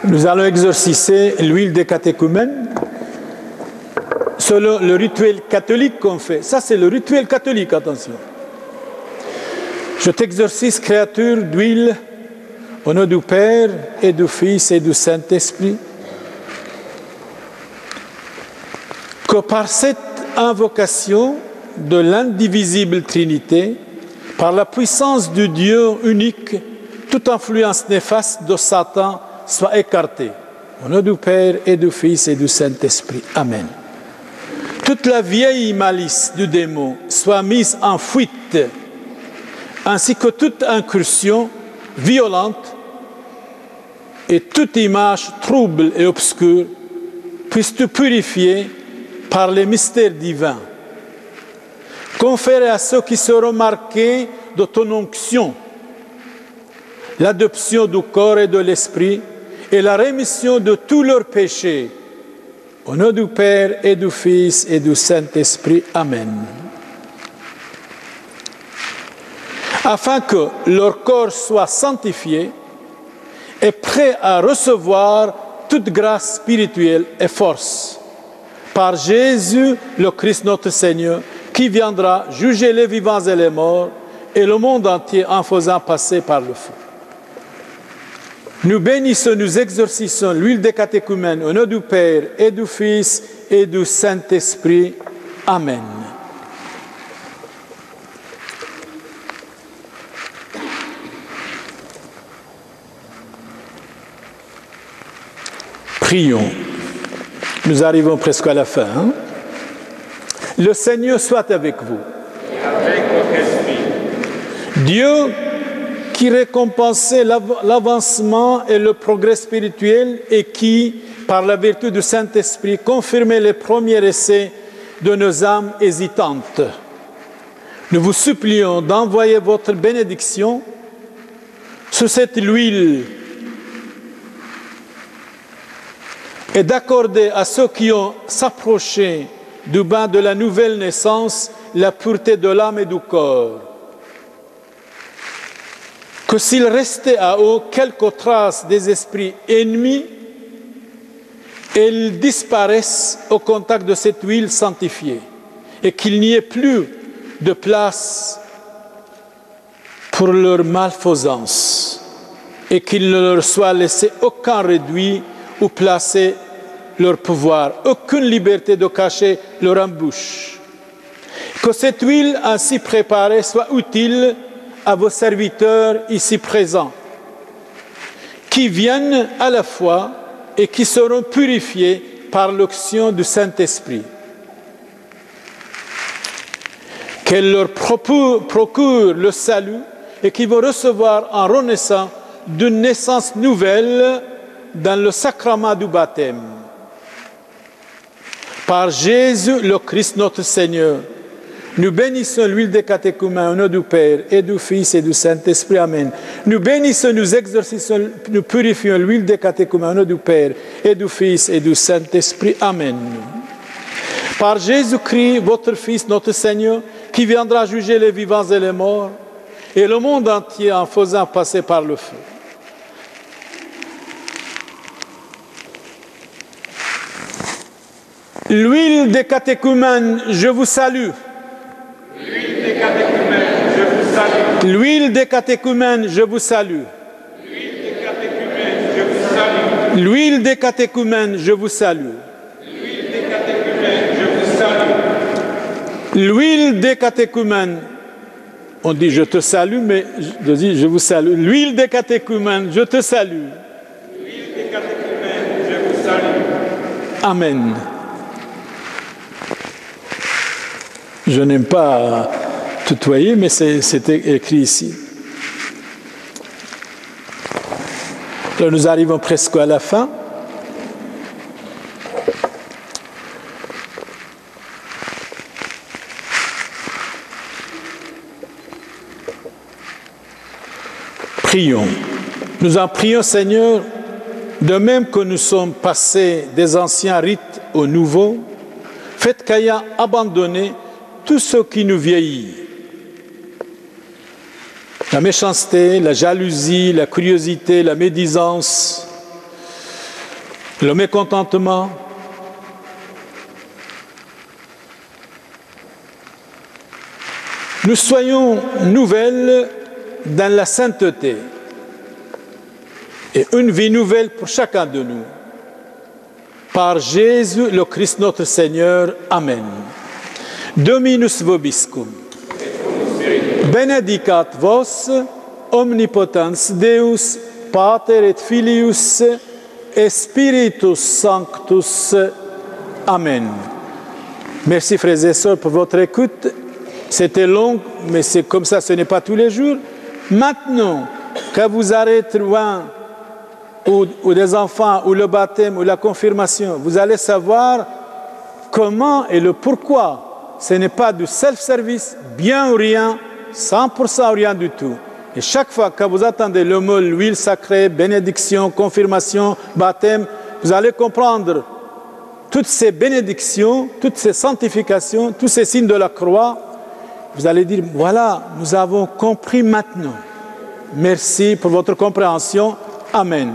Nous allons exorciser l'huile des catéchumènes selon le rituel catholique qu'on fait. Ça, c'est le rituel catholique, attention. Je t'exorcise, créature d'huile, au nom du Père et du Fils et du Saint-Esprit, que par cette invocation de l'indivisible Trinité, par la puissance du Dieu unique, toute influence néfaste de Satan soit écartée. Au nom du Père et du Fils et du Saint-Esprit. Amen. Toute la vieille malice du démon soit mise en fuite, ainsi que toute incursion violente et toute image trouble et obscure puisse te purifier par les mystères divins. Confère à ceux qui seront marqués de ton onction l'adoption du corps et de l'esprit et la rémission de tous leurs péchés. Au nom du Père et du Fils et du Saint-Esprit. Amen. Afin que leur corps soit sanctifié et prêt à recevoir toute grâce spirituelle et force. Par Jésus, le Christ notre Seigneur, qui viendra juger les vivants et les morts et le monde entier en faisant passer par le feu. Nous bénissons, nous exorcisons l'huile des catéchumènes au nom du Père et du Fils et du Saint-Esprit. Amen. Prions. Nous arrivons presque à la fin. Le Seigneur soit avec vous. Et avec votre esprit. Dieu qui récompensait l'avancement et le progrès spirituel et qui, par la vertu du Saint-Esprit, confirmait les premiers essais de nos âmes hésitantes. Nous vous supplions d'envoyer votre bénédiction sur cette huile et d'accorder à ceux qui ont s'approché du bain de la nouvelle naissance la pureté de l'âme et du corps. Que s'il restait à eux quelques traces des esprits ennemis, elles disparaissent au contact de cette huile sanctifiée et qu'il n'y ait plus de place pour leur malfaisance et qu'il ne leur soit laissé aucun réduit ou placer leur pouvoir, aucune liberté de cacher leur embûche. Que cette huile ainsi préparée soit utile à vos serviteurs ici présents, qui viennent à la foi et qui seront purifiés par l'onction du Saint-Esprit. Qu'elle leur procure le salut et qu'ils vont recevoir en renaissant d'une naissance nouvelle dans le sacrement du baptême. Par Jésus, le Christ notre Seigneur, nous bénissons l'huile des catéchumènes au nom du Père et du Fils et du Saint-Esprit. Amen. Nous bénissons, nous exorcisons, nous purifions l'huile des catéchumènes au nom du Père et du Fils et du Saint-Esprit. Amen. Par Jésus-Christ, votre Fils, notre Seigneur, qui viendra juger les vivants et les morts, et le monde entier en faisant passer par le feu. L'huile des catéchumènes, je vous salue. L'huile des catéchumènes, je vous salue. L'huile des catéchumènes, je vous salue. L'huile des catéchumènes, je vous salue. L'huile des catéchumènes, je vous salue. L'huile des catéchumènes, je vous salue. L'huile des catéchumènes, on dit je te salue, mais je dis je vous salue. L'huile des catéchumènes, je te salue. L'huile des catéchumènes, je vous salue. Amen. Je n'aime pas tutoyer, mais c'est écrit ici. Alors nous arrivons presque à la fin. Prions. Nous en prions, Seigneur, de même que nous sommes passés des anciens rites aux nouveaux, faites qu'ayant abandonné tout ce qui nous vieillit, la méchanceté, la jalousie, la curiosité, la médisance, le mécontentement, nous soyons nouvelles dans la sainteté et une vie nouvelle pour chacun de nous. Par Jésus le Christ notre Seigneur. Amen. Dominus vobiscum. Benedicat vos omnipotens Deus, Pater et Filius et Spiritus Sanctus. Amen. Merci frères et sœurs pour votre écoute. C'était long, mais c'est comme ça, ce n'est pas tous les jours. Maintenant que vous arrêtez loin, ou des enfants, ou le baptême, ou la confirmation, vous allez savoir comment et le pourquoi. Ce n'est pas du self-service, bien ou rien, 100% ou rien du tout. Et chaque fois que vous attendez le mot l'huile sacrée, bénédiction, confirmation, baptême, vous allez comprendre toutes ces bénédictions, toutes ces sanctifications, tous ces signes de la croix. Vous allez dire, voilà, nous avons compris maintenant. Merci pour votre compréhension. Amen.